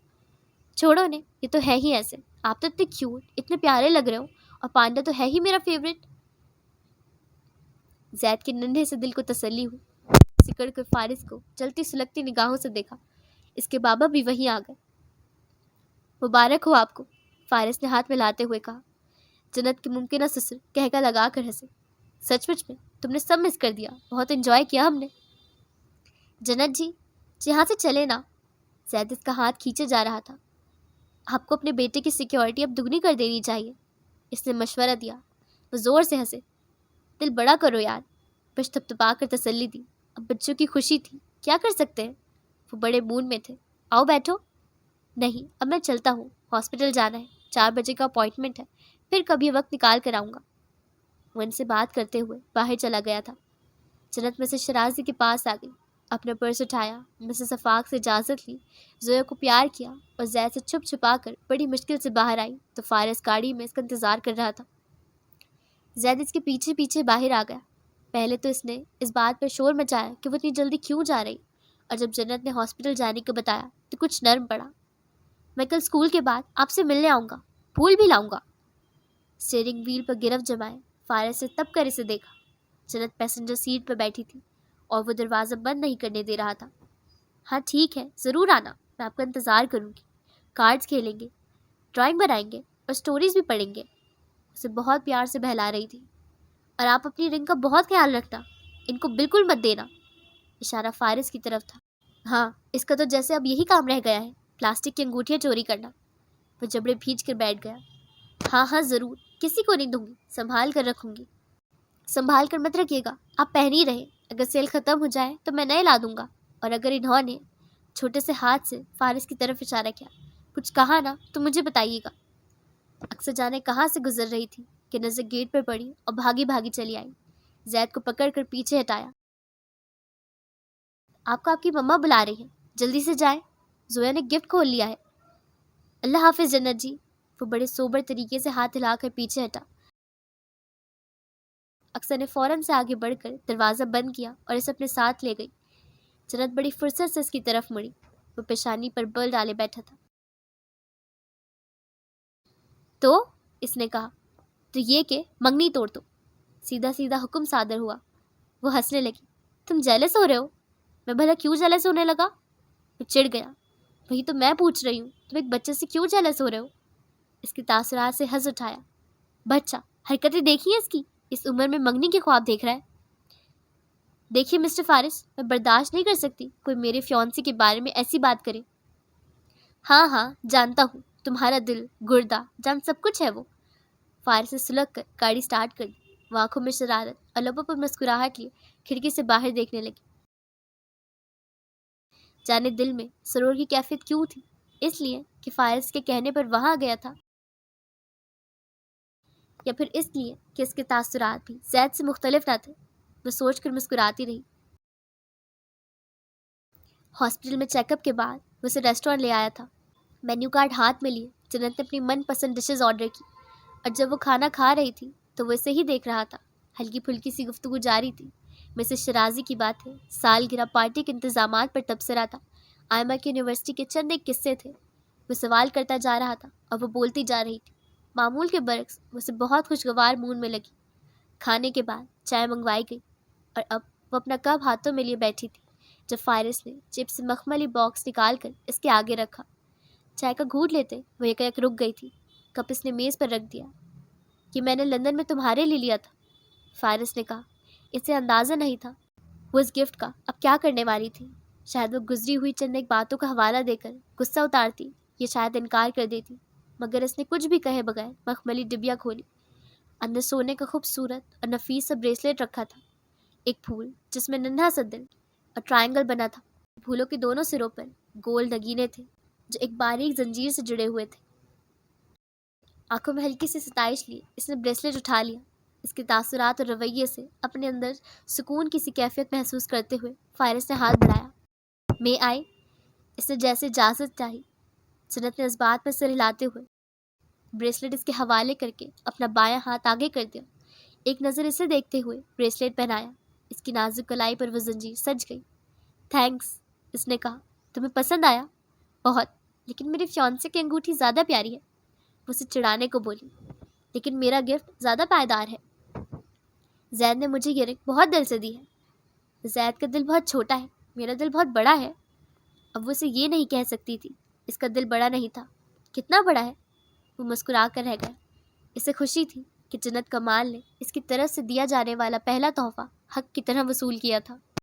छोड़ो ने, ये तो है ही ऐसे। आप तो इतने क्यूट, इतने प्यारे लग रहे हो, और पांडा तो है ही मेरा फेवरेट। जैद के नन्हे से दिल को तसल्ली हुई। सिकड़ कर फारिस को जलती सुलगती निगाहों से देखा। इसके बाबा भी वहीं आ गए। मुबारक हो आपको, फारिस ने हाथ मिलाते हुए कहा। जन्नत के मुमकिन ससुर कहका लगा कर हंसे। सचमुच में तुमने सब मिस कर दिया, बहुत एंजॉय किया हमने। जन्नत जी, यहाँ से चले ना। जैद इसका हाथ खींचे जा रहा था। आपको अपने बेटे की सिक्योरिटी अब दुगनी कर देनी चाहिए, इसने मशवरा दिया। वो जोर से हंसे। दिल बड़ा करो यार, बस थपथपा कर तसल्ली दी। अब बच्चों की खुशी थी, क्या कर सकते हैं। वो बड़े मूड में थे। आओ बैठो। नहीं, अब मैं चलता हूँ, हॉस्पिटल जाना है, 4 बजे का अपॉइंटमेंट है, फिर कभी वक्त निकाल कर आऊँगा। वो इनसे बात करते हुए बाहर चला गया था। जन्नत मिसेस शराजी के पास आ गई, अपना पर्स उठाया, मिसेस अफाक से इजाज़त ली, जोया को प्यार किया और जैद से छुप छुपा कर बड़ी मुश्किल से बाहर आई तो फारिस गाड़ी में इसका इंतज़ार कर रहा था। जैद इसके पीछे पीछे बाहर आ गया। पहले तो इसने इस बात पर शोर मचाया कि वो इतनी जल्दी क्यों जा रही, और जब जन्नत ने हॉस्पिटल जाने को बताया तो कुछ नर्म पड़ा। मैं कल स्कूल के बाद आपसे मिलने आऊँगा, फूल भी लाऊंगा। स्टीयरिंग व्हील पर गिरफ्त जमाए फारिस ने तब कर इसे देखा। जन्नत पैसेंजर सीट पर बैठी थी और वो दरवाज़ा बंद नहीं करने दे रहा था। हाँ ठीक है, ज़रूर आना, मैं आपका इंतज़ार करूँगी। कार्ड्स खेलेंगे, ड्राइंग बनाएंगे और स्टोरीज भी पढ़ेंगे। उसे बहुत प्यार से बहला रही थी। और आप अपनी रिंग का बहुत ख्याल रखना, इनको बिल्कुल मत देना। इशारा फारिस की तरफ था। हाँ, इसका तो जैसे अब यही काम रह गया है, प्लास्टिक की अंगूठियाँ चोरी करना। वो जबड़े भींच कर बैठ गया। हाँ हाँ ज़रूर, किसी को नहीं दूंगी, संभाल कर रखूँगी। संभाल कर मत रखिएगा, आप पहन ही रहे, अगर सेल ख़त्म हो जाए तो मैं नए ला दूंगा। और अगर इन्होंने छोटे से हाथ से फारिस की तरफ इशारा किया, कुछ कहा ना तो मुझे बताइएगा। अक्सर जाने कहाँ से गुजर रही थी कि नज़र गेट पर पड़ी और भागी भागी चली आई। जैद को पकड़ कर पीछे हटाया। आपको आपकी मम्मा बुला रही हैं, जल्दी से जाए, जोया ने गिफ्ट खोल लिया है। अल्लाह हाफिज़ जन्नत जी। वो बड़े सोबर तरीके से हाथ हिलाकर पीछे हटा। अक्सर ने फौरन से आगे बढ़कर दरवाज़ा बंद किया और इसे अपने साथ ले गई। जन्नत बड़ी फुर्सत से इसकी तरफ मुड़ी। वो पेशानी पर बल डाले बैठा था। तो इसने कहा, तो ये के मंगनी तोड़ दो। सीधा सीधा हुक्म सादर हुआ। वो हंसने लगी। तुम जेलस हो रहे हो? मैं भला क्यों जेलस होने लगा? वो चिढ़ गया। वही तो मैं पूछ रही हूँ, तुम एक बच्चे से क्यों जेलस हो रहे हो? इसके तासुरात से हंस उठाया। बच्चा, हरकतें देखी है इसकी, इस उम्र में मंगनी के ख्वाब देख रहा है। देखिए मिस्टर फारिस, मैं बर्दाश्त नहीं कर सकती कोई मेरे फ्योंसी के बारे में ऐसी बात करे। हाँ हाँ जानता हूँ, तुम्हारा दिल, गुर्दा, जान सब कुछ है वो। फारिस ने सुलग कर गाड़ी स्टार्ट कर दी। वो आंखों में शरारत और लबों पर मुस्कुराहट लिए खिड़की से बाहर देखने लगी। जाने दिल में सरोर की कैफियत क्यों थी? इसलिए कि फारिस के कहने पर वहां गया था, या फिर इसलिए कि इसके तासुरात भी जैद से मुख्तलिफ न थे? वो सोचकर मुस्कुराती रही। हॉस्पिटल में चेकअप के बाद वो उसे रेस्टोरेंट ले आया था। मेन्यू कार्ड हाथ में लिए जन्नत ने अपनी मनपसंद डिशेस ऑर्डर की, और जब वो खाना खा रही थी तो वो इसे ही देख रहा था। हल्की फुल्की सी गुफ्तगू जारी थी। मिसेस शराजी की बात है, सालगिरह पार्टी के इंतजामात पर तबसरा था, आयमा की यूनिवर्सिटी के चंद एक किस्से थे। वो सवाल करता जा रहा था और वो बोलती जा रही थी। मामूल के बरक्स वो उसे बहुत खुशगवार मूड में लगी। खाने के बाद चाय मंगवाई गई और अब वो अपना कप हाथों में लिए बैठी थी जब फारिस ने चिप्स से मखमली बॉक्स निकाल कर इसके आगे रखा। चाय का घूंट लेते वो एक रुक गई थी। कप इसने मेज़ पर रख दिया। कि मैंने लंदन में तुम्हारे लिए लिया था, फारिस ने कहा। इसे अंदाज़ा नहीं था वो इस गिफ्ट का अब क्या करने वाली थी। शायद वो गुजरी हुई चंद एक बातों का हवाला देकर गुस्सा उतारती, ये शायद इनकार कर देती, मगर इसने कुछ भी कहे बगैर मखमली डिबिया खोली। अंदर सोने का खूबसूरत और नफीस सा ब्रेसलेट रखा था। एक फूल जिसमें नन्हा सा दिल और ट्रायंगल बना था। फूलों के दोनों सिरों पर गोल नगीने थे जो एक बारीक जंजीर से जुड़े हुए थे। आंखों में हल्की सी सताइश लिए इसने ब्रेसलेट उठा लिया। इसके तासुरात और रवैये से अपने अंदर सुकून की सी कैफियत महसूस करते हुए फारिस ने हाथ बढ़ाया। मैं आए, इसने जैसे इजाज़त चाही। जन्नत ने इस बात में सिर हिलाते हुए ब्रेसलेट इसके हवाले करके अपना बायां हाथ आगे कर दिया। एक नज़र इसे देखते हुए ब्रेसलेट पहनाया। इसकी नाजुक कलाई पर वो जंजीर सज गई। थैंक्स, اس نے کہا۔ تمہیں پسند آیا؟ بہت، لیکن میری فیانسے کی انگوٹھی زیادہ پیاری ہے۔ وہ اسے چڑھانے کو بولی۔ لیکن میرا گفٹ زیادہ پائیدار ہے۔ زید نے مجھے یہ رنگ بہت دل سے دی ہے۔ زید کا دل بہت چھوٹا ہے، میرا دل بہت بڑا ہے۔ اب وہ اسے یہ نہیں کہہ سکتی تھی، اس کا دل بڑا نہیں تھا۔ کتنا بڑا ہے؟ وہ مسکرا کر رہ گیا۔ اسے خوشی تھی کہ جنت کمال نے اس کی طرف سے دیا جانے والا پہلا تحفہ حق کی طرح وصول کیا تھا۔